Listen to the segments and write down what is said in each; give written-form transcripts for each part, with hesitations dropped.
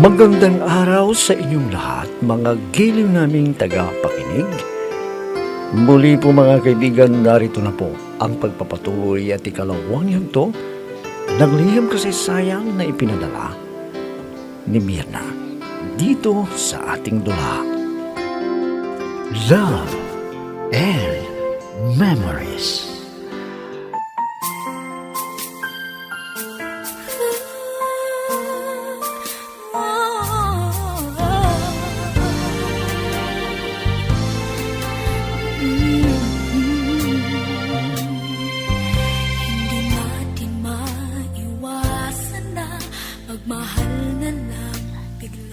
Magandang araw sa inyong lahat, mga giling naming tagapakinig. Muli po mga kaibigan, narito na po ang pagpapatuloy at ikalawang yugto ng liham kasaysayang na ipinadala ni Mirna dito sa ating dula. Love and Memories.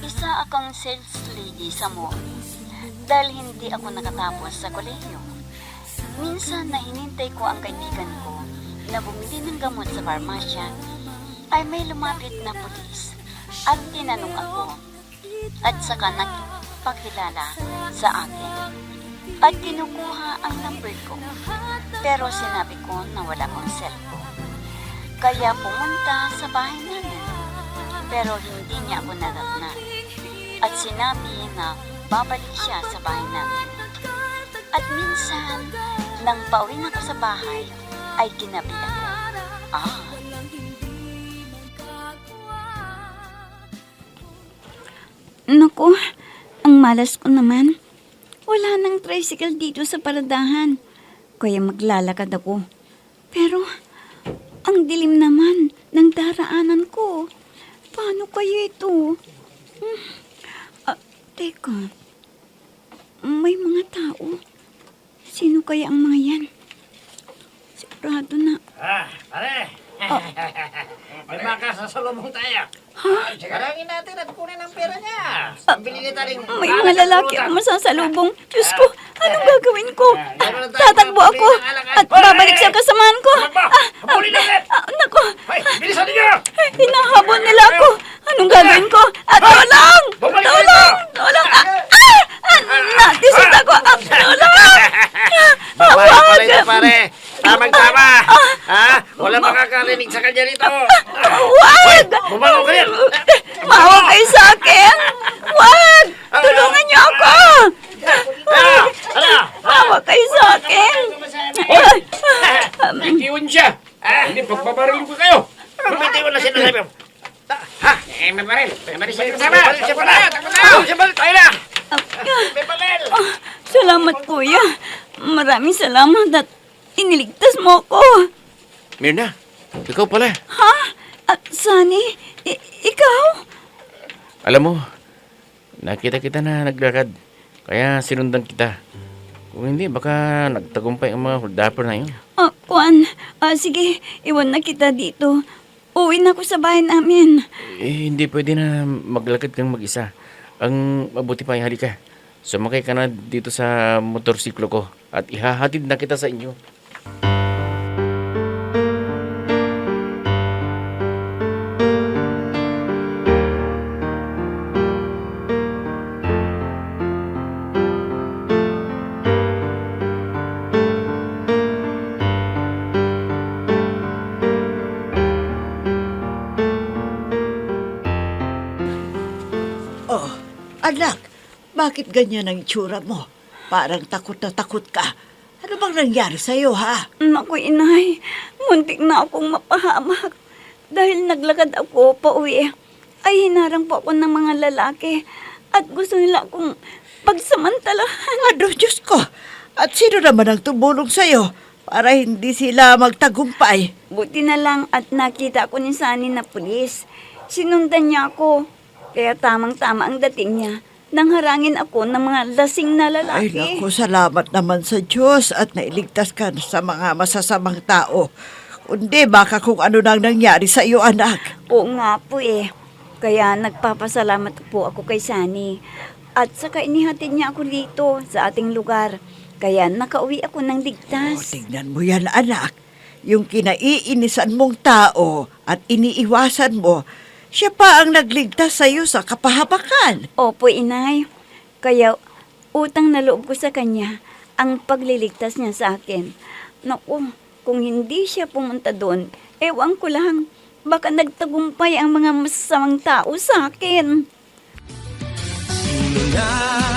Isa akong sales lady sa mall dahil hindi ako nakatapos sa kolehiyo. Minsan na hinintay ko ang kaibigan ko na bumili ng gamot sa parmasya ay may lumapit na pulis at tinanong ako at saka nagpakilala sa akin at kinukuha ang number ko, pero sinabi ko na wala akong cellphone. Kaya pumunta sa bahay namin, pero hindi niya ako nadatnan at sinabi na babalik siya sa bahay namin. At minsan, nang pauwi na ako sa bahay, ay ginabi ako. Naku, ang malas ko naman. Wala nang tricycle dito sa paradahan, kaya maglalakad ako. Pero, ang dilim naman ng daraanan ko. Paano kaya ito? Teka, may mga tao. Sino kaya ang mga yan? Sigurado na. Pare! May makasasalubong tayo. Ha? Karangin natin at kunin ang pera niya. Pambili niya taling... May mga lalaki ang masasalubong. Diyos ko, anong gagawin ko? Tatakbo ako at babalik sa kasamahan ko. Habulin natin! Naku, Hoy, bilisan niyo! hinahabol nila ako. Anong gagawin ko? Tulong! Bumalik Tulong! Tulong! Natisot ako! Tulong! Babae pala ito, pare. Tamang-tama. Wala makakarinig sa kanya rito. Wag! Bumangon kayo. Maawa kayo sa akin! Wag! Tulungan niyo ako! Maawa kayo sa akin! Bitiwan siya. Hindi, pagbabaril ko kayo. Bitiwan na siya na sabi mo. May baril. May baril siya kasama. May baril. Tayo na. May baril. Salamat, kuya. Maraming salamat at iniligtas mo ko. Mirna, ikaw pala. Ha? At Sunny, ikaw? Alam mo, nakita kita na naglakad, kaya sinundan kita. Kung hindi, baka nagtagumpay ang mga holdapper na yun. Juan, sige, iwan na kita dito. Uwi na ako sa bahay namin. Hindi pwede na maglakad kang mag-isa. Ang mabuti pa, halika. Sumakay ka na dito sa motorsiklo ko at ihahatid na kita sa inyo. Anak, bakit ganyan ang itsura mo? Parang takot na takot ka. Ano bang nangyari sa'yo, ha? Naku, inay, muntik na akong mapahamak. Dahil naglakad ako pauwi, ay hinarang po ako ng mga lalaki at gusto nila akong pagsamantalahan. Diyos ko! At sino naman ang tumulong sa'yo para hindi sila magtagumpay? Buti na lang at nakita ko ni Sunny na pulis. Sinundan niya ako. Kaya tamang-tama ang dating niya nang harangin ako ng mga lasing na Ay, lalaki. naku, salamat naman sa Diyos at nailigtas ka sa mga masasamang tao. Kundi baka kung ano nang nangyari sa iyo, anak. Oo nga po eh. Kaya nagpapasalamat po ako kay Sunny. At saka inihatid niya ako dito sa ating lugar. Kaya nakauwi ako ng ligtas. Tingnan mo yan, anak. Yung kinaiinisan mong tao at iniiwasan mo, siya pa ang nagligtas sa iyo sa kapahabakan. Opo, inay. Kaya utang na loob ko sa kanya ang pagliligtas niya sa akin. Naku, kung hindi siya pumunta doon, ewan ko lang, baka nagtagumpay ang mga masasamang tao sa akin. na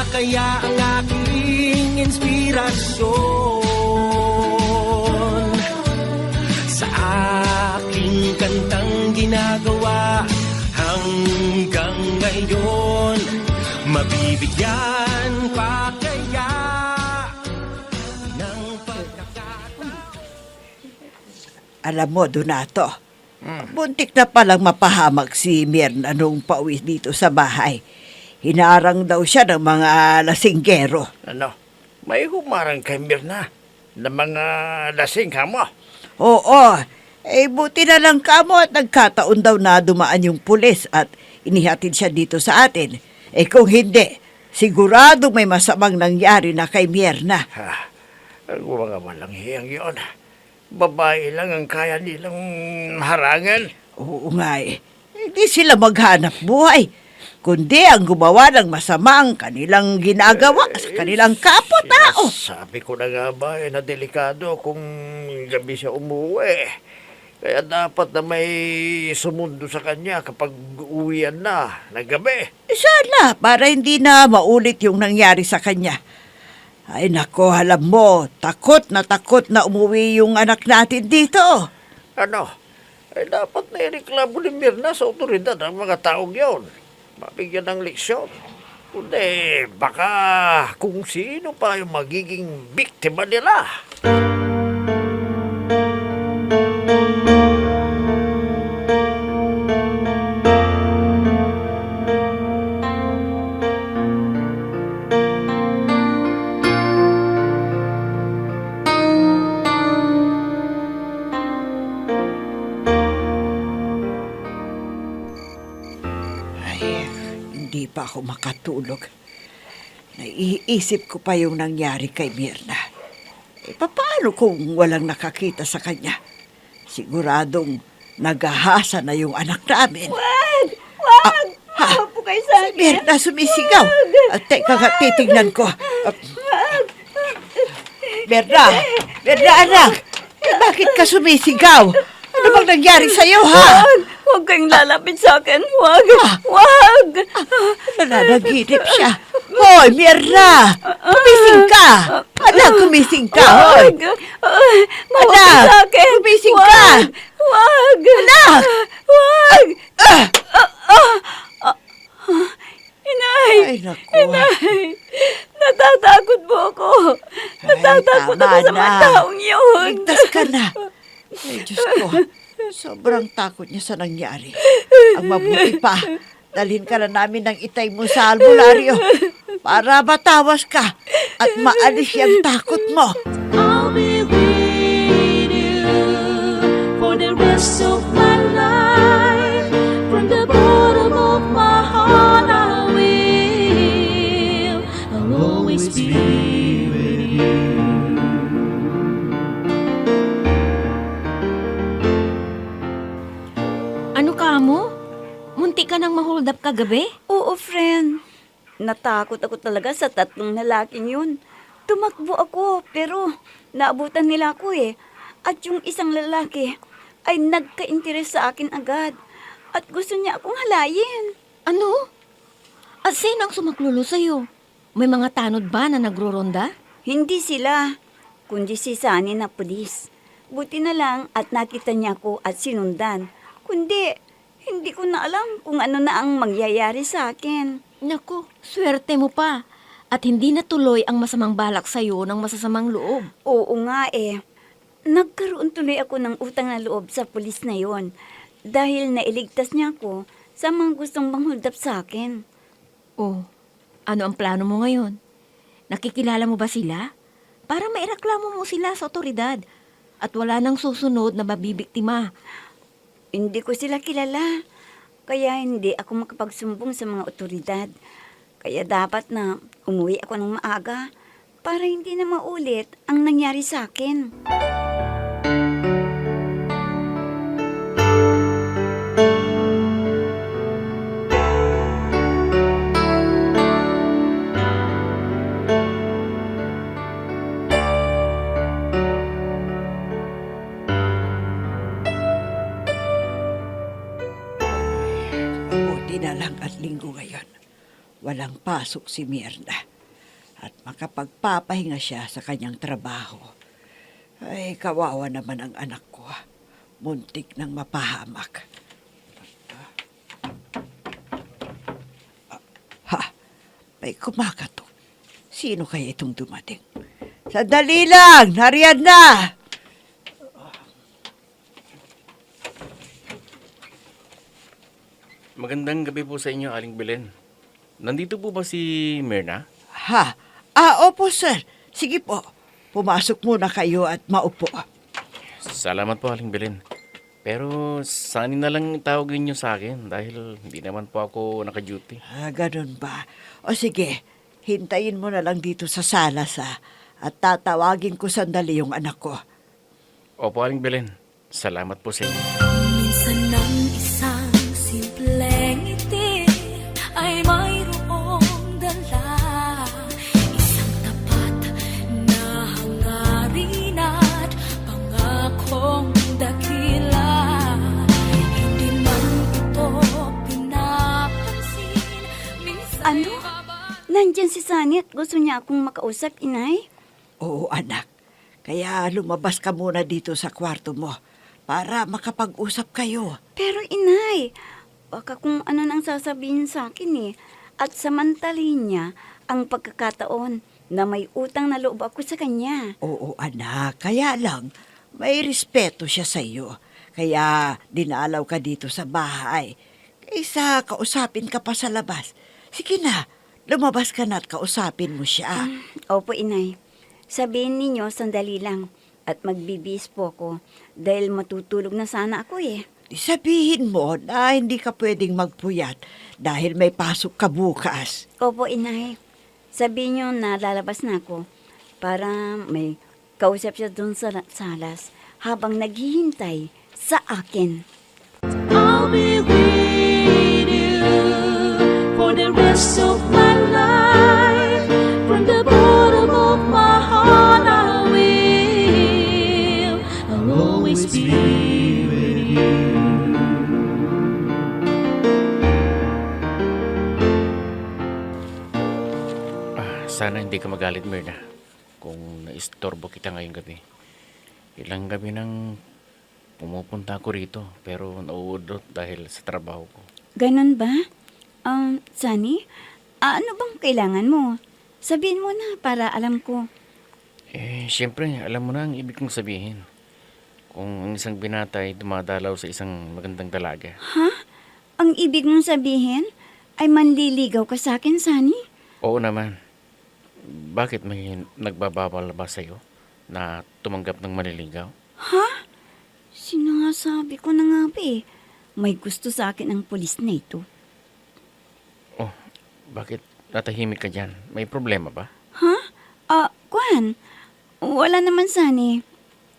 kaya ang aking inspirasyon sa aking kantang ginagawa hanggang ngayon. Mabibigyan pa kaya ng pagkakataon? Alam mo, Donato, buntik na palang mapahamak si Mirna nung pauwi dito sa bahay. Hinarang daw siya ng mga lasinggero. Ano? May humarang kay Mirna ng mga lasing ka mo. Oo, buti na lang kamo at nagkataon daw na dumaan yung pulis at inihatid siya dito sa atin. Kung hindi, sigurado may masamang nangyari na kay Mirna. Ang mga walang hiyang yun. Babae lang ang kaya nilang harangan. Oo nga hindi sila maghanap buhay, kundi ang gumawa ng masama ang kanilang ginagawa sa kanilang kapwa-tao. Sabi ko na nga ba, na delikado kung gabi siya umuwi. Kaya dapat na may sumundo sa kanya kapag uwian na ng gabi. Sana, para hindi na maulit yung nangyari sa kanya. Ay nako, alam mo, takot na umuwi yung anak natin dito. Ano? Ay dapat na ireklamo ni Mirna sa otoridad ang mga taong yon. Mabigyan ng leksyon. Kundi baka kung sino pa yung magiging biktima nila. Hindi pa ako makatulog. Naiisip ko pa yung nangyari kay Mirna. Paano kung walang nakakita sa kanya? Siguradong naghahasa na yung anak namin. Wag! Huwag po kayo sa Si Mirna sumisigaw. Teka nga, titignan ko. Mirna anak! Bakit ka sumisigaw? Ano bang nangyari sa'yo, ha? Huwag kayong lalapit sa akin. Wag! Nananaginip siya. Hoy, Mirna! Kumising ka! Anak, kumising ka, hoy! Mawag Anak, sa akin. kumising ka! Wag! Anak! Wag! Inay! Ay, naku. Inay! Natatakot po ako. Natatakot tama ako sa mga na. taong yun. Ligtas ka na. Ay, Diyos ko. Sobrang takot niya sa nangyari. Ang mabuti pa, dalhin ka na namin ng itay mo sa albularyo para matawas ka at maalis yung takot mo. I'll be with you for the rest of my life. From the bottom of my heart, I will. I'll always be with you. Ano ka mo? Munti ka nang ma-hold up kagabi? Oo, friend. Natakot ako talaga sa tatlong lalaking yun. Tumakbo ako, pero naabutan nila ako eh. At yung isang lalaki ay nagka-interes sa akin agad. At gusto niya akong halayin. Ano? At sino ang sumaklulo sa'yo? May mga tanod ba na nagro-ronda? Hindi sila, kundi si Sunny na pulis. Buti na lang at nakita niya ako at sinundan. Kundi, hindi ko na alam kung ano na ang mangyayari sa akin. Naku, swerte mo pa. At hindi natuloy ang masamang balak sa'yo ng masasamang loob. Oo nga eh. Nagkaroon tuloy ako ng utang na loob sa pulis na yon dahil nailigtas niya ako sa mga gustong manghuldap sa akin. Oh, ano ang plano mo ngayon? Nakikilala mo ba sila? Para maireklamo mo sila sa otoridad at wala nang susunod na mabibiktima. Hindi ko sila kilala, kaya hindi ako makapagsumbong sa mga otoridad. Kaya dapat na umuwi ako ng maaga para hindi na maulit ang nangyari sa akin. Mabuti na lang at linggo ngayon. walang pasok si Mirna at makapagpapahinga siya sa kanyang trabaho. Ay, kawawa naman ang anak ko. Muntik nang mapahamak. Ha, may kumakatok. Sino kaya itong dumating? Sandali lang! Nariyan na! Magandang gabi po sa inyo, Aling Belen. Nandito po ba si Myrna? Ha? Opo, sir. Sige po. Pumasok muna kayo at maupo. Salamat po, Aling Belen. Pero saan na lang tawag ninyo sa akin dahil hindi naman po ako naka-duty. Ganun ba? O sige, hintayin mo na lang dito sa sala at tatawagin ko sandali yung anak ko. Opo, Aling Belen. Salamat po sa inyo. Minsan ng isang simpleng ngiti ay mayroong dala, isang tapat na hangarin at pangakong dakila. Hindi man ito pinapansin, minsan Ano? Nandyan si Sunny at gusto niya akong makausap, inay? Oo, anak. Kaya lumabas ka muna dito sa kwarto mo para makapag-usap kayo. Pero inay, baka kung ano nang sasabihin sa akin eh. At samantalin niya ang pagkakataon na may utang na loob ako sa kanya. Oo, anak. Kaya lang, may respeto siya sa iyo. Kaya dinalaw ka dito sa bahay. Kaysa kausapin ka pa sa labas. Sige na, lumabas ka na at kausapin mo siya. Opo, inay. Sabihin ninyo, sandali lang. At magbibis po ako dahil matutulog na sana ako eh. Di sabihin mo na hindi ka pwedeng magpuyat dahil may pasok ka bukas. Opo, inay. Sabihin niyo na lalabas na ako para may kausap siya doon sa salas habang naghihintay sa akin. I'll be with you for the rest of my life. From the bottom of my heart, I will. I'll always be with you. Sana hindi ka magalit, Myrna, kung naistorbo kita ngayong gabi. Ilang gabi nang pumupunta ako rito pero nauudot dahil sa trabaho ko. Ganon ba? Sunny, ano bang kailangan mo? Sabihin mo na para alam ko. Siyempre, alam mo na ang ibig kong sabihin. Kung ang isang binata ay dumadalaw sa isang magandang dalaga. Ha? Ang ibig mong sabihin ay manliligaw ka sa akin, Sunny? Oo naman. Bakit may nagbabawal ba sa'yo na tumanggap ng manliligaw? Ha? Sinasabi ko na nga ba eh. May gusto sa akin ang pulis na ito. Oh, bakit natahimik ka dyan? May problema ba? Ha? Kwan? Wala naman, Sunny.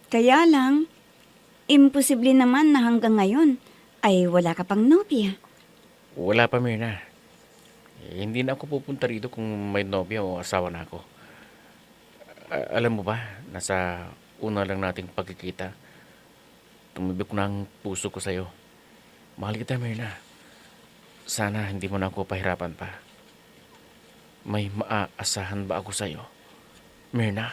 Kaya lang, imposible naman na hanggang ngayon ay wala ka pang nobya. Wala pa, Myrna. Hindi na ako pupunta rito kung may nobya o asawa na ako. Alam mo ba, nasa una lang nating pagkikita, tumibok na ang puso ko sa'yo. Mahal kita, Myrna. Sana hindi mo na ako pahirapan pa. May maaasahan ba ako sa'yo, Myrna?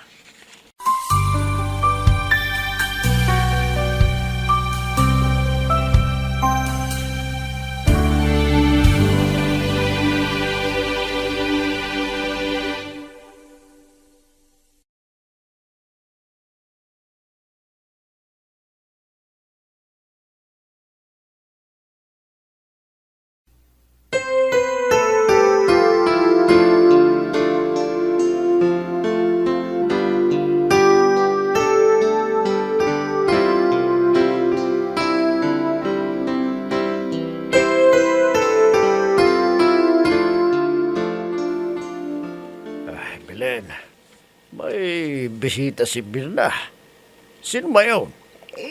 Belen, may bisita si Mirna. Sino ba yun?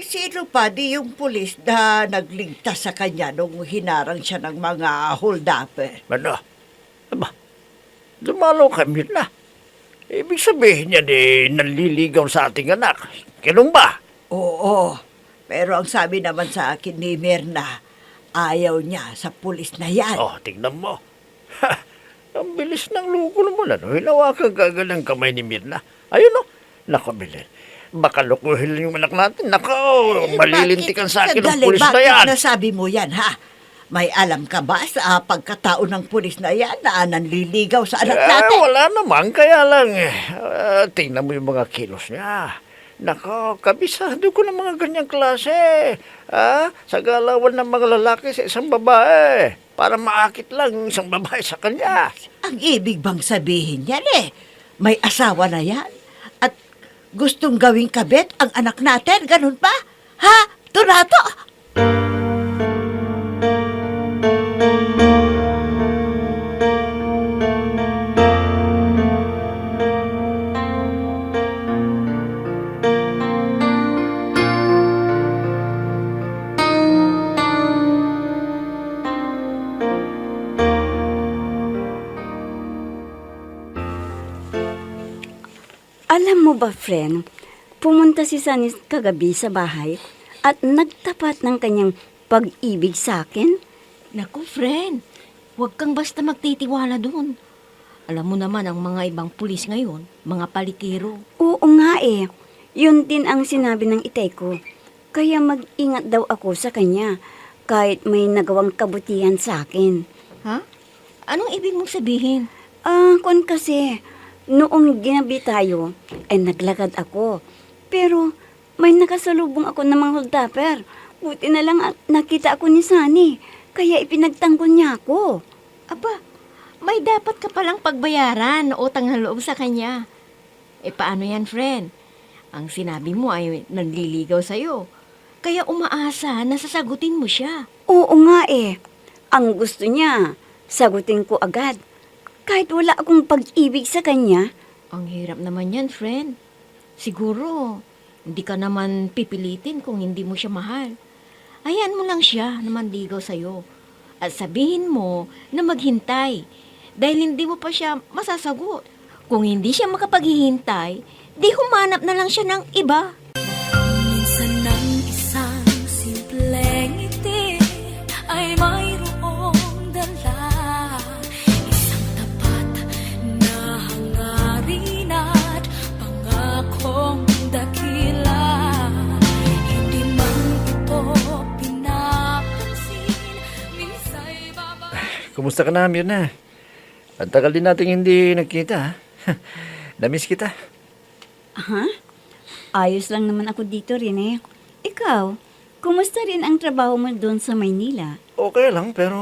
Sino pa di yung pulis na nagligtas sa kanya nung hinarang siya ng mga hold-upper? Ano? Aba, dumalo ka, Mirna. Ibig sabihin niya nanliligaw sa ating anak. Ganun ba? Oo, pero ang sabi naman sa akin ni Mirna, ayaw niya sa pulis na yan. Oh, tingnan mo. Ang bilis ng luko naman, ano? Hinawakan ka agad ng kamay ni Mirna. Ayun, no? Nako, Belen. Baka lukuhin lang yung anak natin. Nako, malilintikan sa akin ng Sandali, pulis na bakit yan. nasabi mo yan, ha? May alam ka ba sa pagkatao ng pulis na yan na nanliligaw sa anak natin? Wala naman, kaya lang, tingnan mo yung mga kilos niya. Nako, kabisado ko ng mga ganyang klase. Sa galawan ng mga lalaki sa isang babae. Para maakit lang yung isang babae sa kanya. Ang ibig bang sabihin yan may asawa na yan? At gustong gawing kabit ang anak natin, ganun ba? Ha? Donato? Alam mo ba, friend, pumunta si Sunny kagabi sa bahay at nagtapat ng kanyang pag-ibig sa akin. Naku, friend, huwag kang basta magtitiwala doon. Alam mo naman ang mga ibang pulis ngayon, mga palikiro. Oo nga eh. Yun din ang sinabi ng itay ko. Kaya mag-ingat daw ako sa kanya kahit may nagawang kabutihan sa akin. Ha? Anong ibig mong sabihin? Kun kasi, noong ginabi tayo, ay naglakad ako. Pero may nakasalubong ako ng mga holdapper. Buti na lang at nakita ako ni Sunny, kaya ipinagtanggol niya ako. Aba, may dapat ka palang pagbayaran na utang na loob sa kanya. Paano yan, friend? Ang sinabi mo ay nanliligaw sa'yo. Kaya umaasa na sasagutin mo siya. Oo nga eh. Ang gusto niya, sagutin ko agad. Kahit wala akong pag-ibig sa kanya. Ang hirap naman yan, friend. Siguro, hindi ka naman pipilitin kung hindi mo siya mahal. Hayaan mo lang siya na manligaw sa'yo. At sabihin mo na maghintay. Dahil hindi mo pa siya masasagot. Kung hindi siya makapaghihintay, di humanap na lang siya ng iba. Minsan ng isang simpleng ngiti ay mayroong dala. Isang tapat na hangarin at pangakong dakila. Hindi man ito pinapansin, minsa'y Kumusta ka na, Mirna? Ang tagal din natin hindi nagkita, ha? Namiss kita. Ha? Ayos lang naman ako dito rin eh. Ikaw, kumusta rin ang trabaho mo doon sa Maynila? Okay lang, pero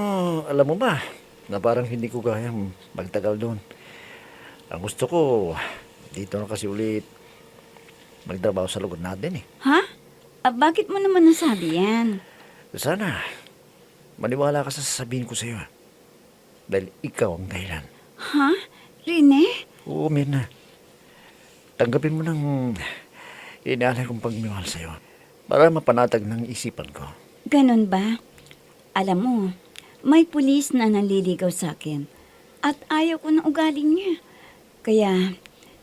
alam mo ba, na parang hindi ko kayang magtagal doon. Ang gusto ko, dito na kasi ulit magtrabaho sa lugar natin eh. Ha? Bakit mo naman nasabi yan? Sana, maniwala ka sa sasabihin ko sa iyo. Dahil ikaw ang dahilan. Ha? Rene? Oo, Mirna. Tanggapin mo ng inaalay kong pagmimahal sa iyo para mapanatag ng isipan ko. Ganon ba? Alam mo, may pulis na nanliligaw sa akin at ayaw ko ng ugali niya. Kaya,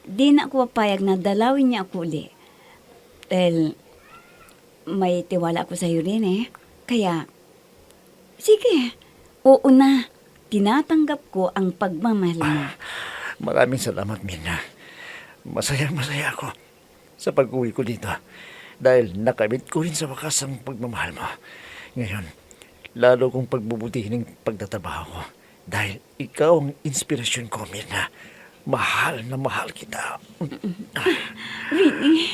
di na ako papayag na dalawin niya ako uli. Dahil, may tiwala ako sa iyo rin eh. Kaya, sige, oo na. Tinatanggap ko ang pagmamahal mo. Maraming salamat, Mirna. Masaya ako sa pag-uwi ko dito. Dahil nakamit ko rin sa wakas ang pagmamahal mo. Ngayon, lalo kong pagbubutihin ng pagtatrabaho ko. Dahil ikaw ang inspirasyon ko, Mirna. Mahal na mahal kita. Really?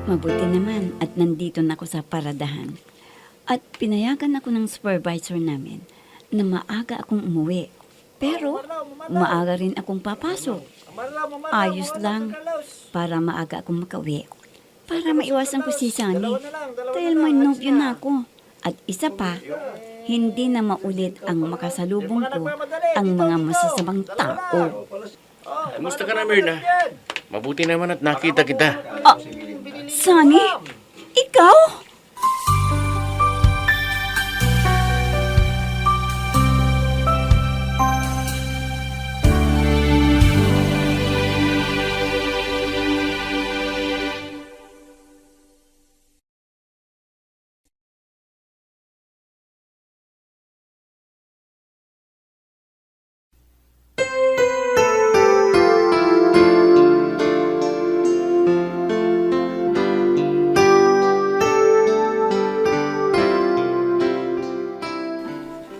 Mabuti naman at nandito na ako sa paradahan. At pinayagan ako ng supervisor namin na maaga akong umuwi. Pero maaga rin akong papasok. Ayos lang para maaga akong makauwi. Para maiwasan ko si Sunny. Dahil may nobyo na ako. At isa pa, hindi na maulit ang makasalubong ko ang mga masasamang tao. Kumusta ka na, Mirna? Mabuti naman at nakita kita. Sunny, Ikaw?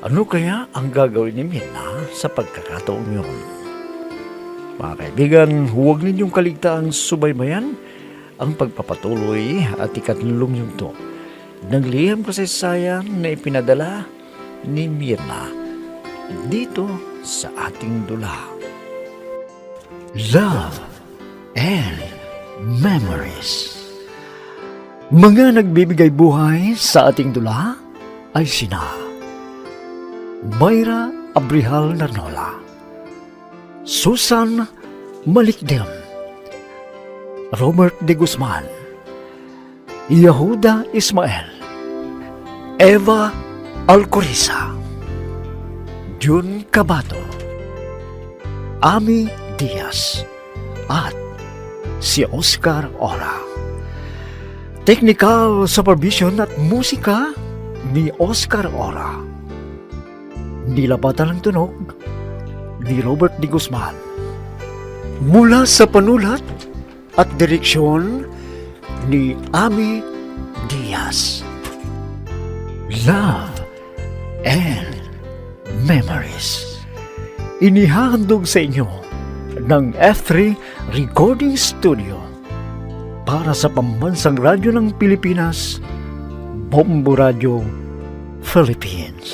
Ano kaya ang gagawin ni Mirna sa pagkakataong yun? Mga kaibigan, huwag ninyong kaligtaang subaybayan ang pagpapatuloy at ikatlong yugto ng liham kasaysayan na ipinadala ni Mirna dito sa ating dula. Love and Memories. Mga nagbibigay buhay sa ating dula ay sina Mayra Abrihal Narnola, Susan Malikdem, Robert de Guzman, Yehuda Ismael, Eva Alcoriza, Jun Cabato, Ami Diaz, at si Oscar Ora. Technical supervision at musika ni Oscar Ora. Nilapatan ng tunog ni Robert de Guzman. Mula sa panulat at direksyon ni Ami Diaz. Love and Memories. Inihahandog sa inyo ng F3 Recording Studio para sa Pambansang Radyo ng Pilipinas, Bombo Radio, Philippines.